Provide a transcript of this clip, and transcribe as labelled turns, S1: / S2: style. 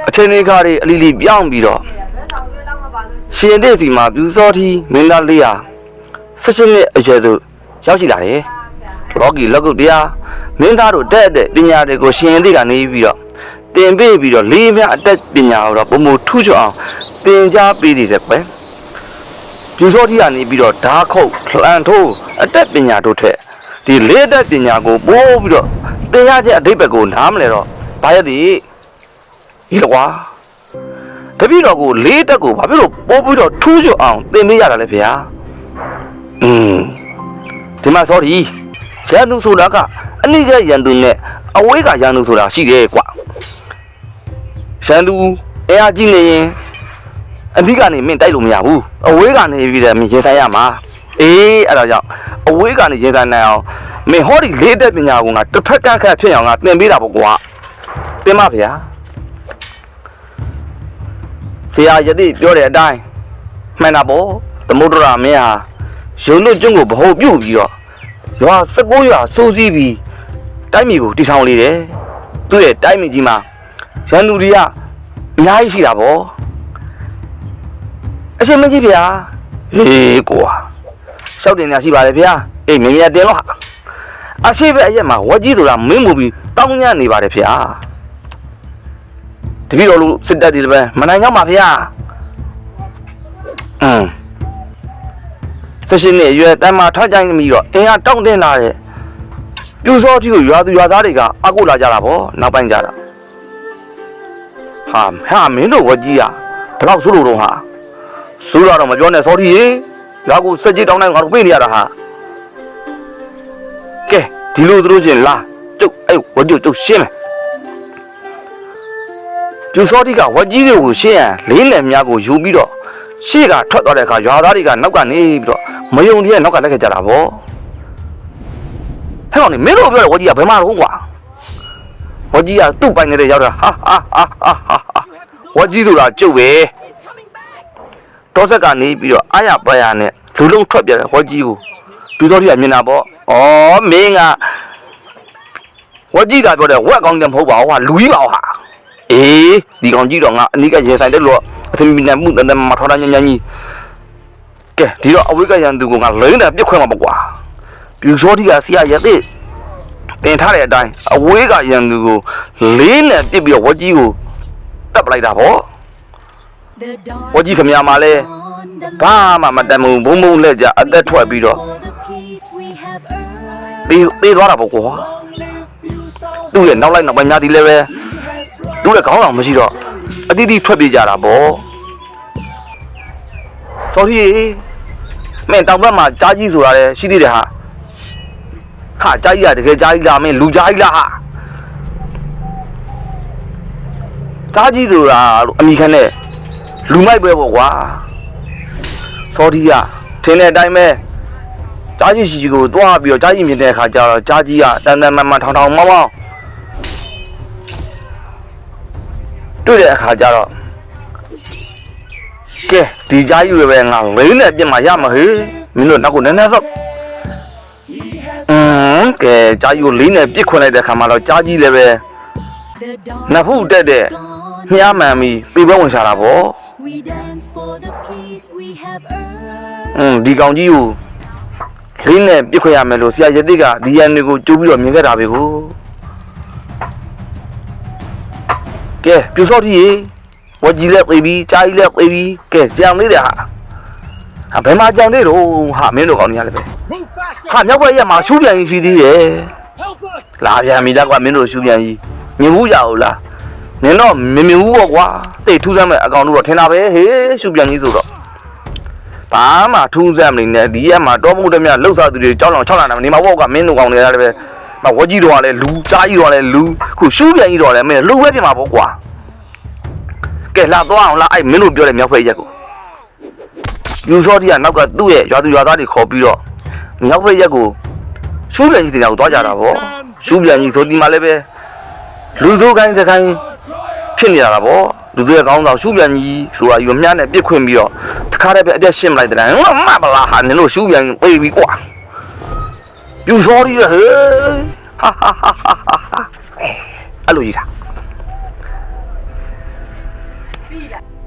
S1: အချိန်လေးကားတွေအလီလီပြောင်းပြီးတော့ရှင်တဲ့စီမှာပြူစောတီမင်းသားလေးဟာ16နှစ်အရွယ်သို့ရောက်ရှိလာတယ်လော်ဂီလက်ကုတ်တရားမင်းသားတို့တဲ့ပညာတွေကိုရှင်တဲ့ကနေပြီးတော့တင်ပေးပြီးတော့လေးမြအတက်ပညာကိုတော့ပုံမထူးချွန်အောင်သင်ကြားပေးနေတယ်ကွယ်ပြူစောတီကနေပြီးတော့ဓာခုတ်လှန်ထိုးအတက်ပညာတို့ထက်ဒီလေးတက်ပညာကိုပိုးပြီးတော့သင်ရတဲ့အဓိပ္ပာယ်ကိုနားမလဲတော့ဘာရသည်ဒီလိုကွာတပည့်တော်ကိုလေးတက်ကိုဘာဖြစ်လို့ပိုးပြီးတော့ထူးချွန်အောင်သင်ပေးရတာလဲဗျာဒီမှာ sorry ရန်သူဆိုတာကအနိကရန်သူနဲ့အဝေးကရန်သူဆိုတာရှိတယ်ကွာရန်သူအဲအကြီးနေရင်အဓိကနေမင်းတိုက်လို့မရဘူးအဝေးကနေပြီးတယ်မင်းရင်ဆိုင်ရမှာအေးအဲ့ဒါကြောင့်အဝေးကနေရင်ဆိုင်နိုင်အောင်မင်းဟောဒီလေးတက်ပညာကတစ်ဖက်ကခက်ဖြစ်အောင်ငါသင်ပေးတာပေါ့ကွာသင်ပါဗျာဆရာယတိပြောတဲ့အတိုင်းမှန်တာပေါ့သမုဒ္ဒရာမင်းဟာရုံတို့ကျွန်းကိုဗဟုပြုတ်ပြီးတော့ရွာ19ရွာစိုးစည်းပြီးတိုက်မြေကိုတည်ထောင်လေတယ်သူ့ရဲ့တိုက်မြေကြီးမှာရန်သူတွေကအများကြီးရှိတာပေါ့အရှင်မကြီးဗျာဟေးကွာရှောက်တင်ညာရှိပါလေဗျာအေးမြင်မြင်တင်လို့အရှိပဲအရက်မှာဝက်ကြီးဆိုတာမင်းမူပြီးတောင်းညနေပါတယ်ဗျာတပည့်တော်လူစစ်တပ်တွေလည်းပဲမနိုင်ကြပါဗျာ16နှစ်ရွယ်တမ်းမှာထားကြိုင်းပြီးတော့အင်အားတောင့်တင်းလာတဲ့ပြူစောတိကိုရွာသူရွာသားတွေကအကုလာကြတာပေါ့နောက်ပိုင်းကြတာဟာမင်းတို့ဝကြီးကဘလောက်ဆိုးလို့တော့ဟာဆိုးတော့မပြောနဲ့စောတိရေရွာကိုစက်ကြီးတောင်းတိုင်းငါတို့ပြေးနေရတာဟာကဲဒီလိုသူတို့ချင်းလာကျုပ်အဲ့ဝကြီးကျုပ်ရှင်းမယ်ပြူစောတိကဝကြီးတွေကိုရှင်းရန်လေးနယ်များကိုယူပြီးတော့ရှေ့ကထွက်သွားတဲ့အခါရွာသားတွေကနောက်ကနေပြီးတော့မယုံတည်းနောက်ကလက်ခဲ့ကြတာဗောဟဲ့ကောင်နေမင်းတို့ပြောတဲ့ဝကြီးကဘယ်မှာတော့ကွာဝကြီးကသူ့ပိုင်နေတဲ့ရောက်တာဟာဝကြီးဆိုတာကျုပ်ပဲတောဆက်ကနေပြီးတော့အာရပါရနဲ့လူလုံးထွက်ပြတဲ့ဝကြီးကိုပြူတော်ကြီးကမြင်တာဗောဩမင်းကဝကြီးကပြောတဲ့ဝက်ကောင်းတယ်မဟုတ်ပါဘူးဟာလူကြီးပါဟာအေးဒီကောင်ကြီးတော့ငါအနိကရေဆိုင်တယ်လို့အစမီနဲ့မှုတန်တမထော်တာညညကြီးကဲဒီတော့အဝိကရန်သူကငါလိမ့်တယ်ပြစ်ခွဲမှာပေါ့ကွာပြူစောတိကဆရာရက်သိတင်ထားတဲ့အတိုင်းအဝေးကရန်သူကိုလေးနဲ့ပြစ်ပြီးတော့ဝကြီးကိုတက်ပလိုက်တာဗောဝကြီးခမရမှာလဲဘာမှမတတ်ဘူးဘုံဘုံလက်ကြအသက်ထွက်ပြီးတော့သေးသွားတာပေါ့ကွာသူ့ရဲ့နောက်လိုက်နောက်ပိုင်းများဒီလည်းပဲသူ့ရဲ့ခေါင်းဆောင်မရှိတော့အတိအကျထွက်ပြေးကြတာဗောစောတိမင်းတောင်ဘက်မှာကြားကြီးဆိုတာလေရှိသေးတယ်ဟာကြားကြီးကတကယ်ကြားကြီးလားမင်းလူကြားကြီးလားဟာကြားကြီးဆိုတာအမိခံနဲ့လူမိုက်ပဲပေါ့ကွာစောတိကထင်းတဲ့အတိုင်းပဲကြားကြီးရှိကိုတွားပြီးတော့ကြားကြီးမြင်တဲ့အခါကျတော့ကြားကြီးကတန်တန်မန်ထောင်ထောင်မောင်းမောင်းတွေ့တဲ့အခါကျတော့ကဲဒီကြားကြီးတွေပဲငါလိမ့်နဲ့ပြစ်မှာရမှာဟေးမင်းတို့နောက်ကိုနည်းနည်းစောက်ကဲကြားကြီးကိုလိမ့်နဲ့ပြစ်ခွင်လိုက်တဲ့ခါမှာတော့ကြားကြီးလည်းပဲနဖူးတက်တဲ့မြားမှန်ပြီးပြေပွဲဝင်ရှာတာပေါ့ဒီကောင်ကြီးကိုလိမ့်နဲ့ပြစ်ခွင်ရမယ်လို့ဆရာရတိကဒီရန်တွေကိုကြိုးပြီးတော့မြင်ခဲ့တာပဲကိုကဲပြူစောတိရေဝကြီးလက်ပြေးပြီးကြားကြီးလက်ပြေးပြီးကဲကြံလေးတယ်ဟာဘယ်မှာကြံသေးတော့ဟာမင်းတို့ကောင်းနေရလဲပဲဟာမြောက်ဘက်ရက်မှာရှူးပြန်ကြီးရှိသေးရဲ့လာပြန်ပြီလားကွာမင်းတို့ရှူးပြန်ကြီးမြင်ဘူးကြဘူးလားနင်တော့မမြင်ဘူးပေါ့ကွာသိထူးဆန်းမဲ့အကောင်တို့တော့ထင်တာပဲဟေးရှူးပြန်ကြီးဆိုတော့ဘာမှထူးဆန်းမနေနဲ့ဒီရက်မှာတောမှုတည်းများလှုပ်ရှားသူတွေကြောက်လောင်6လာနေမှာပေါ့ကွာမင်းတို့ကောင်းနေရတယ်ပဲဝကြီးတော့လည်းလူကြားကြီးတော့လည်းလူခုရှူးပြန်ကြီးတော့လည်းမင်းလူပဲပြင်မှာပေါ့ကွာကဲလာသွားအောင်လားအဲ့မင်းတို့ပြောတဲ့မြောက်ဖက်ရက်ကိုယူစောတိကနောက်ကသူ့ရဲ့ရွာသူရွာသားတွေခေါ်ပြီးတော့မြောက်ဖက်ရက်ကိုရှူးပြန်ကြီးတင်တာကိုသွားကြတာဗောရှူးပြန်ကြီးဆိုဒီမှာလည်းပဲလူစိုးကိုင်းတစ်ခိုင်းဖြစ်နေရတာဗောလူတွေကောင်းတော့ရှူးပြန်ကြီးဆိုတာယူမြားနဲ့ပြစ်ခွင်ပြီးတော့တခါတည်းပဲအပြက်ရှင်းမလိုက်တဲ့တိုင်းမမလားဟာနင်တို့ရှူးပြန်ပြေးပြီးကွာယူစောတိဟဲ့ဟာအဲ့လိုကြီးတာ
S2: 闭了。